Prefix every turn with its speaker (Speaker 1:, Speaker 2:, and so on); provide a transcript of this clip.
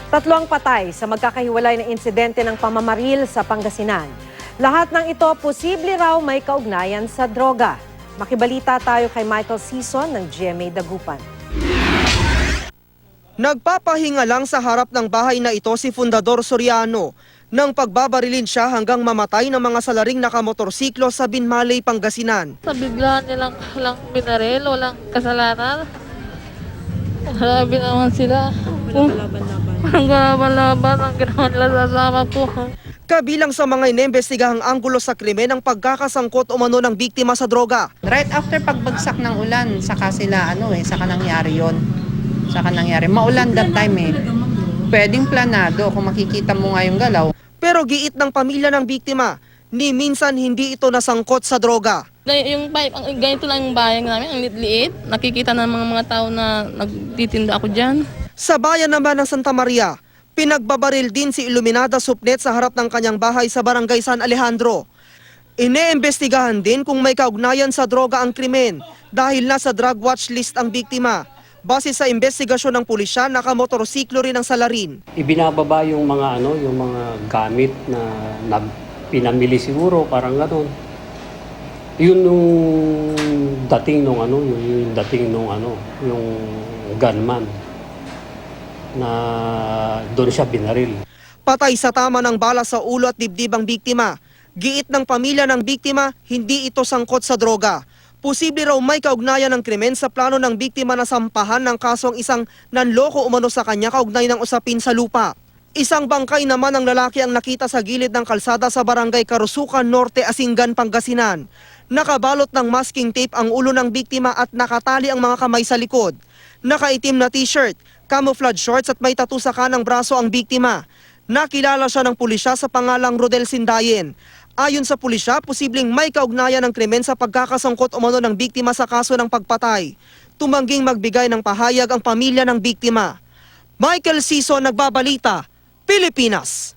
Speaker 1: Tatlo ang patay sa magkakahiwalay na insidente ng pamamaril sa Pangasinan. Lahat ng ito posible raw may kaugnayan sa droga. Makibalita tayo kay Michael Sison ng GMA Dagupan.
Speaker 2: Nagpapahinga lang sa harap ng bahay na ito si Fundador Soriano nang pagbabarilin siya hanggang mamatay ng mga salaring nakamotorsiklo sa Binmaley, Pangasinan.
Speaker 3: Sa biglaan nilang binaril, walang kasalanan. Grabe naman sila. Ang laban-laban ang ginawa nila sa asawa ko.
Speaker 2: Kabilang sa mga inimbestigahang anggulo sa krimen ang pagkakasangkot umano ng biktima sa droga.
Speaker 4: Right after pagbagsak ng ulan, saka sila saka nangyari yon. Saka nangyari. Maulan that time eh. Pwedeng planado kung makikita mo nga yung galaw.
Speaker 2: Pero giit ng pamilya ng biktima, ni minsan hindi ito nasangkot sa droga.
Speaker 3: Yung ganito lang yung bayan namin, ang liit-liit. Nakikita ng mga tao na nagtitinda ako dyan.
Speaker 2: Sa bayan naman ng Santa Maria, pinagbabaril din si Iluminada Supnet sa harap ng kanyang bahay sa Barangay San Alejandro. Ine-imbestigahan din kung may kaugnayan sa droga ang krimen dahil nasa drug watch list ang biktima. Base sa investigasyon ng pulisya, nakamotorsiklo rin ang salarin.
Speaker 5: Ibinababa yung mga yung mga gamit na pinamili siguro, parang gano'n. Yun yung dating nung yung gunman na doon siya binaril.
Speaker 2: Patay sa tama ng bala sa ulo at dibdib ang biktima. Giit ng pamilya ng biktima, hindi ito sangkot sa droga. Posible raw may kaugnayan ng krimen sa plano ng biktima na sampahan ng kaso ang isang nanloko umano sa kanya kaugnay ng usapin sa lupa. Isang bangkay naman ng lalaki ang nakita sa gilid ng kalsada sa Barangay Karusukan Norte, Asingan, Pangasinan. Nakabalot ng masking tape ang ulo ng biktima at nakatali ang mga kamay sa likod. Nakaitim na t-shirt, camouflage shorts at may tattoo sa kanang braso ang biktima. Nakilala siya ng pulisya sa pangalang Rodel Sindayen. Ayon sa pulisya, posibleng may kaugnayan ng krimen sa pagkakasangkot umano ng biktima sa kaso ng pagpatay. Tumangging magbigay ng pahayag ang pamilya ng biktima. Michael Sison, Nagbabalita, Pilipinas.